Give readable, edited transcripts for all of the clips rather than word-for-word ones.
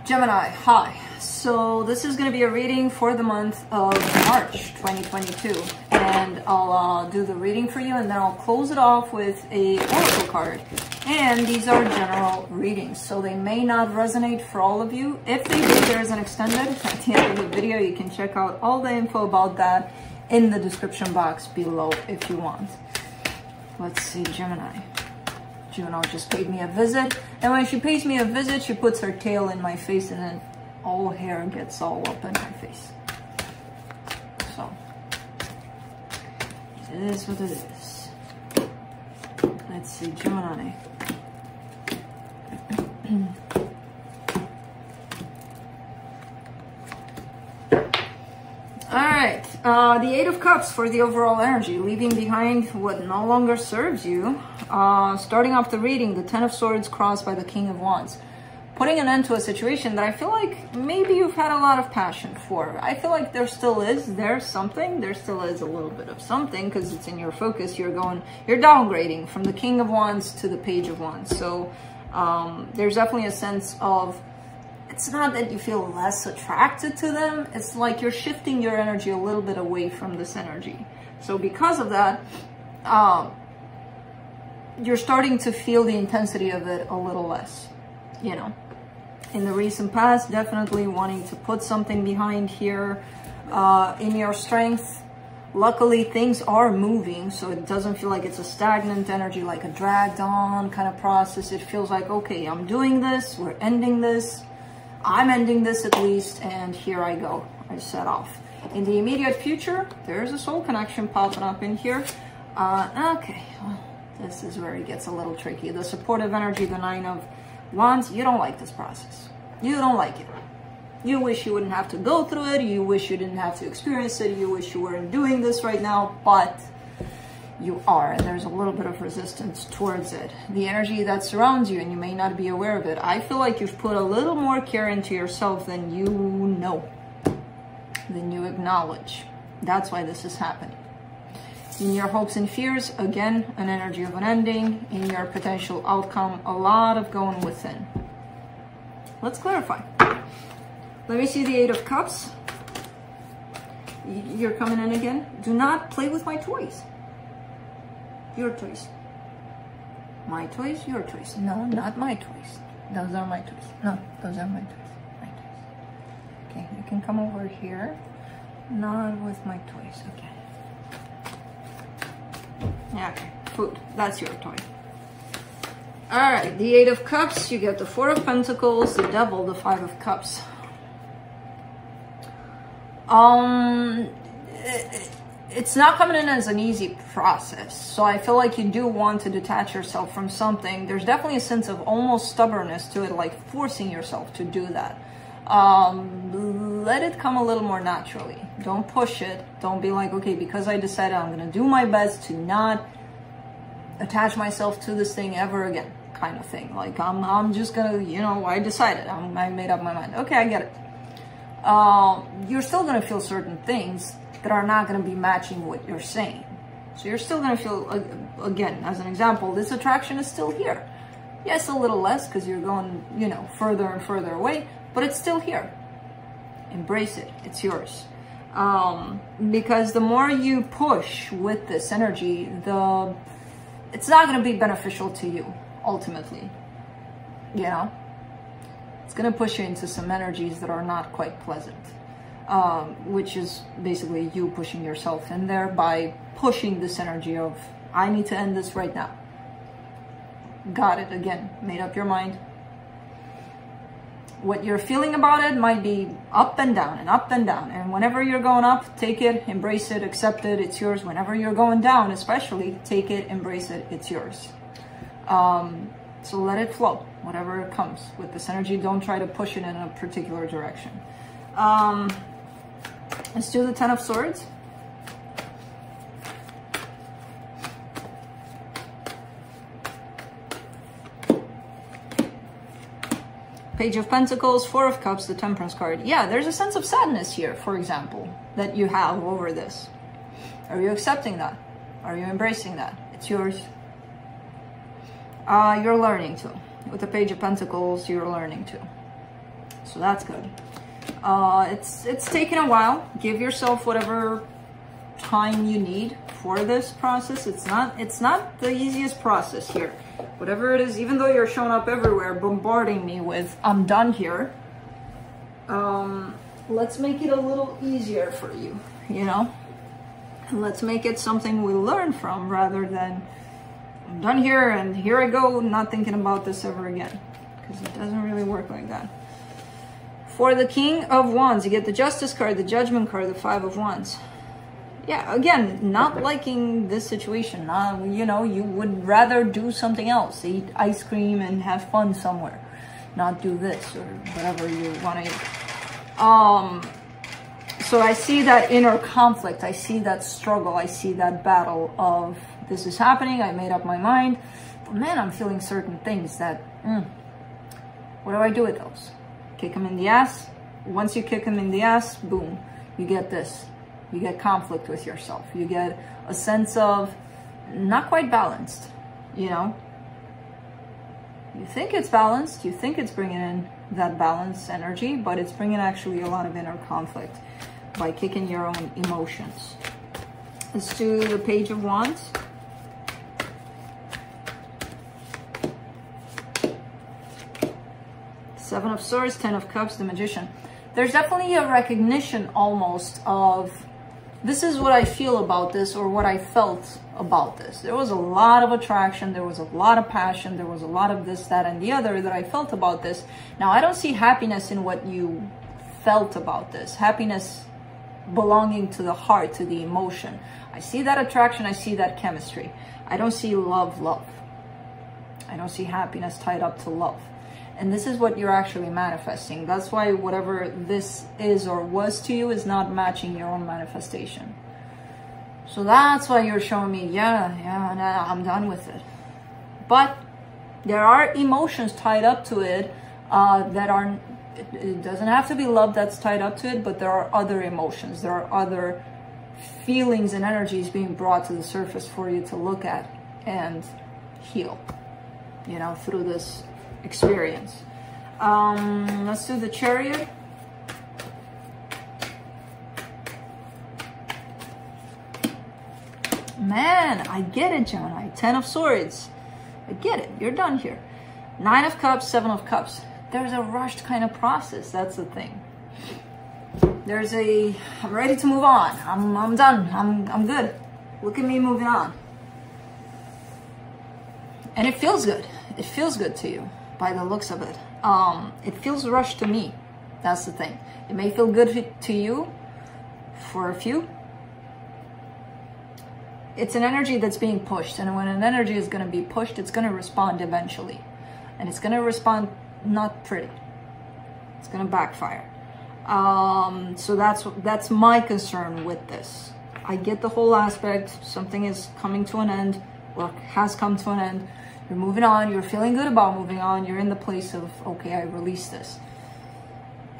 Gemini, hi. So this is going to be a reading for the month of March 2022, and I'll do the reading for you, and then I'll close it off with a oracle card. And these are general readings, so they may not resonate for all of you. If they do, there's an extended at the end of the video. You can check out all the info about that in the description box below if you want. Let's see, Gemini. Juno just paid me a visit, and when she pays me a visit, she puts her tail in my face, and then all hair gets all up in my face. So it is what it is. Let's see, Gemini. Alright, the Eight of Cups for the overall energy, leaving behind what no longer serves you. Starting off the reading, the Ten of Swords crossed by the King of Wands. Putting an end to a situation that I feel like maybe you've had a lot of passion for. I feel like there still is, there still is a little bit of something because it's in your focus. You're downgrading from the King of Wands to the Page of Wands. So there's definitely a sense of, it's not that you feel less attracted to them, it's like you're shifting your energy a little bit away from this energy. So because of that, you're starting to feel the intensity of it a little less, you know. In the recent past, definitely wanting to put something behind here in your strength. Luckily, things are moving, so it doesn't feel like it's a stagnant energy, like a dragged on kind of process. It feels like, okay, I'm doing this, we're ending this. I'm ending this at least, and here I go. I set off. In the immediate future, there's a soul connection popping up in here. Okay, well, this is where it gets a little tricky. The supportive energy, the Nine of Wands, you don't like this process. You don't like it. You wish you wouldn't have to go through it. You wish you didn't have to experience it. You wish you weren't doing this right now, but you are, and there's a little bit of resistance towards it. The energy that surrounds you, and you may not be aware of it, I feel like you've put a little more care into yourself than you know, than you acknowledge. That's why this is happening. In your hopes and fears, again, an energy of an ending. In your potential outcome, a lot of going within. Let's clarify. Let me see the Eight of Cups. You're coming in again. Do not play with my toys. Your toys. My toys, your toys. No, not my toys. Those are my toys. No, those are my toys. My toys. Okay, you can come over here. Not with my toys. Okay. Yeah, okay. Food. That's your toy. Alright, the Eight of Cups. You get the Four of Pentacles, the Devil, the Five of Cups. It's not coming in as an easy process, so I feel like you do want to detach yourself from something. There's definitely a sense of almost stubbornness to it, like forcing yourself to do that. Let it come a little more naturally. Don't push it. Don't be like, okay, because I decided I'm going to do my best to not attach myself to this thing ever again, kind of thing. Like, I'm just going to, you know, I decided. I made up my mind. Okay, I get it. You're still going to feel certain things that are not going to be matching what you're saying. So you're still going to feel, again, as an example, this attraction is still here. Yes, a little less because you're going, you know, further and further away, but it's still here. Embrace it. It's yours. Because the more you push with this energy, it's not going to be beneficial to you, ultimately. You know? It's going to push you into some energies that are not quite pleasant. Which is basically you pushing yourself in there by pushing this energy of, I need to end this right now. Got it. Again, made up your mind. What you're feeling about it might be up and down and up and down. And whenever you're going up, take it, embrace it, accept it, it's yours. Whenever you're going down, especially, take it, embrace it, it's yours. So let it flow, whatever it comes with this energy. Don't try to push it in a particular direction. Let's do the Ten of Swords. Page of Pentacles, Four of Cups, the Temperance card. Yeah, there's a sense of sadness here, for example, that you have over this. Are you accepting that? Are you embracing that? It's yours. You're learning to. With the Page of Pentacles, you're learning to. so that's good. It's taken a while. Give yourself whatever time you need for this process. It's not the easiest process here. Whatever it is, even though you're showing up everywhere, bombarding me with I'm done here. Let's make it a little easier for you, you know? And let's make it something we learn from rather than I'm done here and here I go, not thinking about this ever again. Because it doesn't really work like that. For the King of Wands, you get the Justice card, the Judgment card, the Five of Wands. Yeah, again, not liking this situation. You know, you would rather do something else. Eat ice cream and have fun somewhere. Not do this or whatever you want to eat. So I see that inner conflict. I see that struggle. I see that battle of this is happening. I made up my mind. But man, I'm feeling certain things that, what do I do with those? Kick them in the ass. Once you kick them in the ass, boom, you get this. You get conflict with yourself. You get a sense of not quite balanced, you know? You think it's balanced. You think it's bringing in that balanced energy, but it's bringing actually a lot of inner conflict by kicking your own emotions. Let's do the Page of Wands. Seven of Swords, Ten of Cups, the Magician. There's definitely a recognition almost of this is what I feel about this or what I felt about this. There was a lot of attraction. There was a lot of passion. There was a lot of this, that, and the other that I felt about this. Now, I don't see happiness in what you felt about this. Happiness belonging to the heart, to the emotion. I see that attraction. I see that chemistry. I don't see love. I don't see happiness tied up to love. And this is what you're actually manifesting. That's why whatever this is or was to you is not matching your own manifestation. So that's why you're showing me, yeah, I'm done with it. But there are emotions tied up to it that are, it doesn't have to be love that's tied up to it, but there are other emotions. There are other feelings and energies being brought to the surface for you to look at and heal, you know, through this experience. Let's do the Chariot. Man, I get it, Gemini. Ten of Swords. I get it. You're done here. Nine of Cups, Seven of Cups. There's a rushed kind of process. That's the thing. There's a, I'm ready to move on. I'm done. I'm good. Look at me moving on. And it feels good. It feels good to you by the looks of it. It feels rushed to me. That's the thing. It may feel good to you for a few. It's an energy that's being pushed, and when an energy is going to be pushed, it's going to respond eventually, and it's going to respond not pretty. It's going to backfire. So that's my concern with this. I get the whole aspect. Something is coming to an end, or has come to an end. You're moving on. You're feeling good about moving on. You're in the place of, okay, I release this.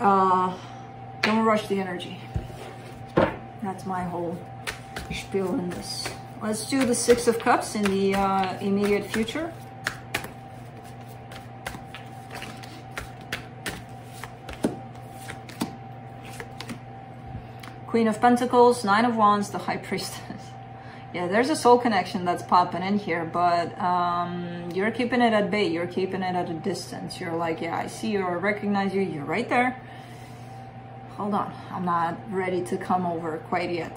Don't rush the energy. That's my whole spiel in this. Let's do the Six of Cups in the immediate future. Queen of Pentacles, Nine of Wands, the High Priestess. Yeah, there's a soul connection that's popping in here, but you're keeping it at bay. You're keeping it at a distance. You're like, yeah, I see you or recognize you. You're right there. Hold on, I'm not ready to come over quite yet.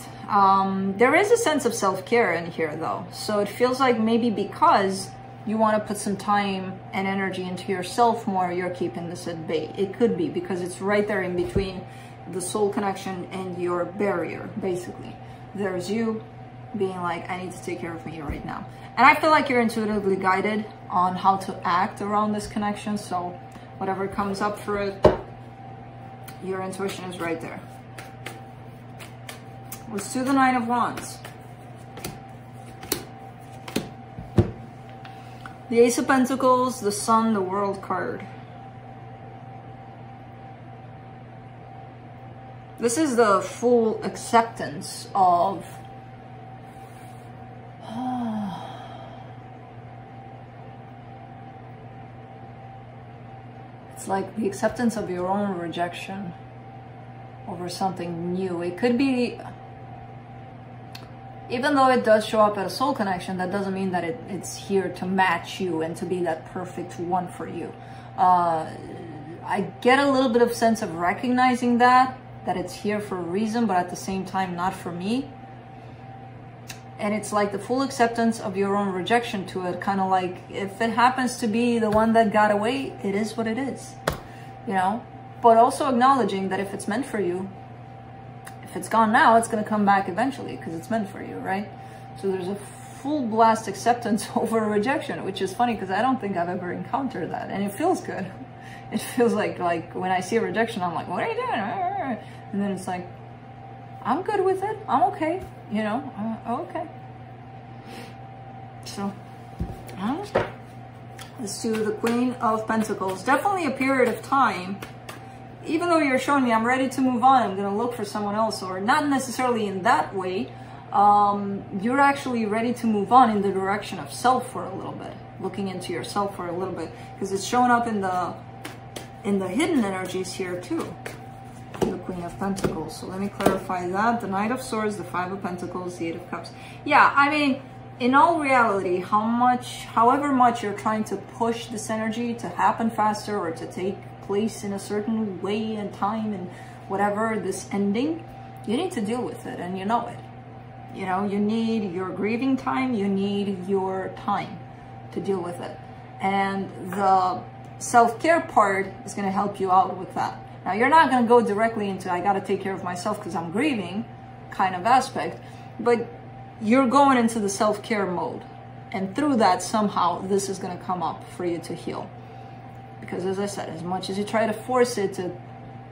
There is a sense of self-care in here though. So it feels like maybe because you want to put some time and energy into yourself more, you're keeping this at bay. It could be because it's right there in between the soul connection and your barrier, basically. There's you being like, I need to take care of me right now. And I feel like you're intuitively guided on how to act around this connection. So whatever comes up for it, your intuition is right there. Let's do the Nine of Wands. The Ace of Pentacles, the Sun, the World card. This is the full acceptance of it's It's like the acceptance of your own rejection over something new. It could be, even though it does show up as a soul connection, that doesn't mean that it's here to match you and to be that perfect one for you. I get a little bit of sense of recognizing that it's here for a reason, but at the same time, not for me. And it's like the full acceptance of your own rejection to it. Kind of like, if it happens to be the one that got away, it is what it is, you know? But also acknowledging that if it's meant for you, if it's gone now, it's going to come back eventually because it's meant for you, right? So there's a full blast acceptance over rejection, which is funny because I don't think I've ever encountered that. And it feels good. It feels like when I see a rejection, I'm like, what are you doing? And then it's like, I'm good with it. I'm okay. You know, okay. So, let's do the Queen of Pentacles. Definitely a period of time. Even though you're showing me I'm ready to move on, I'm going to look for someone else, or not necessarily in that way. You're actually ready to move on in the direction of self for a little bit. Looking into yourself for a little bit. Because it's showing up in the hidden energies here too. The Queen of Pentacles. So let me clarify that. The Knight of Swords, the Five of Pentacles, the Eight of Cups. Yeah, I mean, in all reality, however much you're trying to push this energy to happen faster or to take place in a certain way and time and whatever, this ending, you need to deal with it, and you know it. You know, you need your grieving time, you need your time to deal with it. And the self-care part is going to help you out with that. Now, you're not going to go directly into, I got to take care of myself because I'm grieving kind of aspect, but you're going into the self-care mode. And through that, somehow, this is going to come up for you to heal. Because as I said, as much as you try to force it to,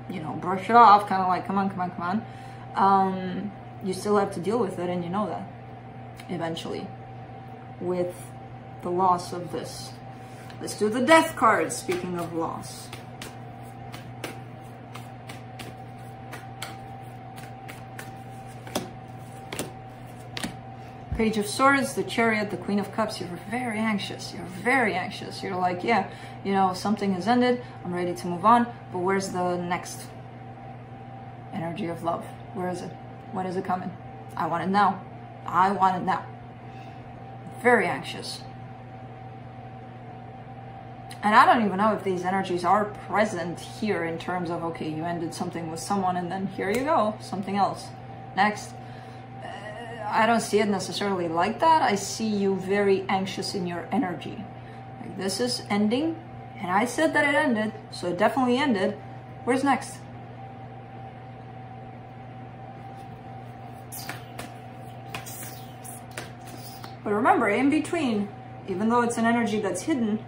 you know, brush it off, kind of like, come on, come on, come on, you still have to deal with it, and you know that, eventually, with the loss of this. Let's do the Death card, speaking of loss. Page of Swords, the Chariot, the Queen of Cups. You're very anxious. You're very anxious. You're like, yeah, you know, something has ended. I'm ready to move on. But where's the next energy of love? Where is it? When is it coming? I want it now. I want it now. Very anxious. And I don't even know if these energies are present here in terms of, okay, you ended something with someone and then here you go, something else. Next. I don't see it necessarily like that. I see you very anxious in your energy. Like, this is ending, and I said that it ended, so it definitely ended. Where's next? But remember, in between, even though it's an energy that's hidden,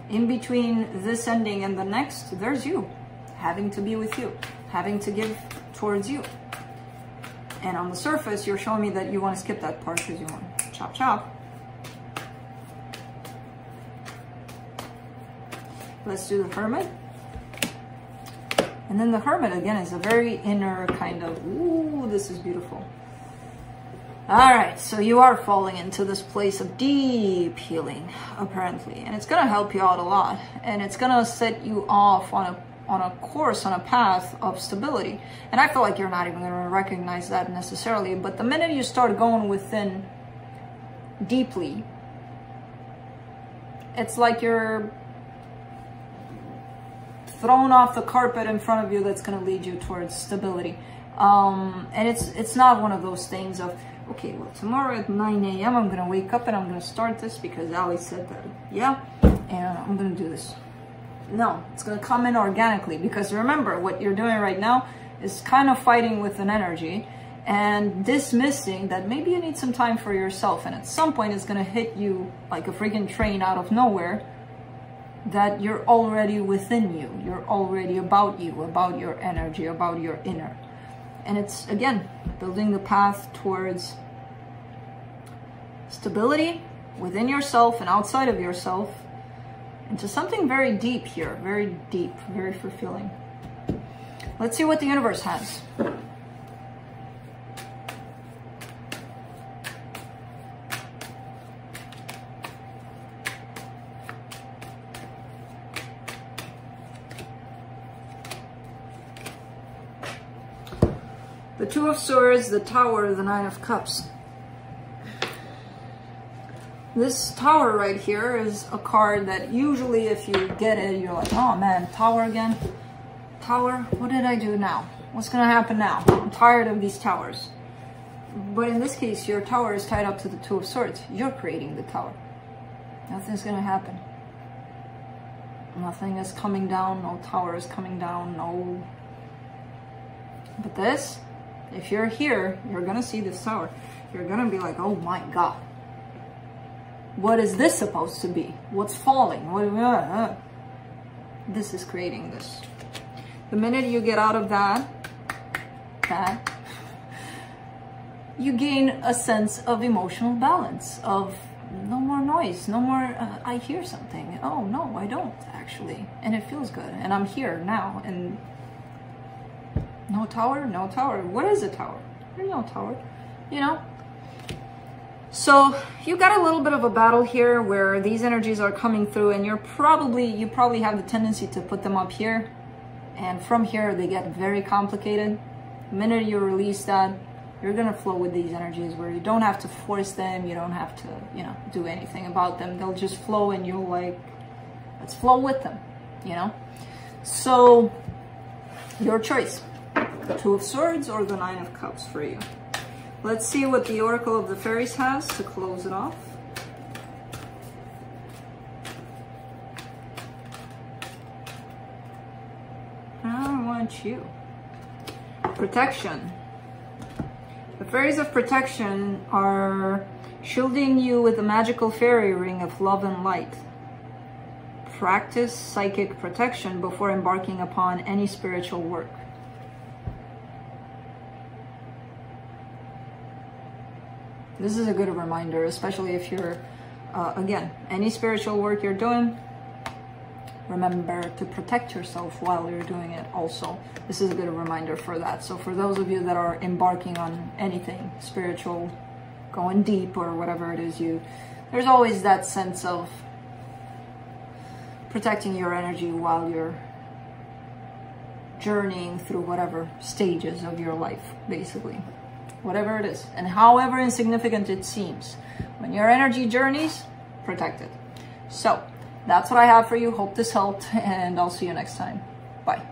in between this ending and the next, there's you, having to be with you, having to give towards you. And on the surface, you're showing me that you want to skip that part because you want to chop chop. Let's do the Hermit. And then the Hermit, again, is a very inner kind of, ooh, this is beautiful. All right, so you are falling into this place of deep healing, apparently. And it's going to help you out a lot. And it's going to set you off on a course, on a path of stability. And I feel like you're not even going to recognize that necessarily, but the minute you start going within deeply, it's like you're thrown off the carpet in front of you that's going to lead you towards stability. And it's not one of those things of, okay, well, tomorrow at 9 a.m. I'm going to wake up and I'm going to start this because Ali said that, yeah, and I'm going to do this. No, it's going to come in organically, because remember, what you're doing right now is kind of fighting with an energy and dismissing that maybe you need some time for yourself, and at some point it's going to hit you like a freaking train out of nowhere that you're already within you. You're already about you, about your energy, about your inner. And it's, again, building the path towards stability within yourself and outside of yourself, into something very deep here, very deep, very fulfilling. Let's see what the universe has. The Two of Swords, the Tower, the Nine of Cups. This Tower right here is a card that usually if you get it, you're like, oh man, Tower again? Tower? What did I do now? What's gonna happen now? I'm tired of these towers. But in this case, your tower is tied up to the Two of Swords. You're creating the tower. Nothing's gonna happen. Nothing is coming down, no tower is coming down, no. But this, if you're here, you're gonna see this tower. You're gonna be like, oh my God. What is this supposed to be? What's falling? This is creating this. The minute you get out of that, you gain a sense of emotional balance, of no more noise, no more, I hear something. Oh, no, I don't actually. And it feels good. And I'm here now. And no tower, no tower. What is a tower? There's no tower, you know? So you got a little bit of a battle here where these energies are coming through and you probably have the tendency to put them up here. And from here, they get very complicated. The minute you release that, you're gonna flow with these energies where you don't have to force them, you don't have to, you know, do anything about them. They'll just flow and you'll like, let's flow with them, you know? So, your choice. The Two of Swords or the Nine of Cups for you. Let's see what the Oracle of the Fairies has to close it off. I want you. Protection. The Fairies of Protection are shielding you with a magical fairy ring of love and light. Practice psychic protection before embarking upon any spiritual work. This is a good reminder, especially if you're, again, any spiritual work you're doing, remember to protect yourself while you're doing it also. This is a good reminder for that. So for those of you that are embarking on anything spiritual, going deep or whatever it is there's always that sense of protecting your energy while you're journeying through whatever stages of your life, basically. Whatever it is, and however insignificant it seems. When your energy journeys, protect it. So, that's what I have for you. Hope this helped, and I'll see you next time. Bye.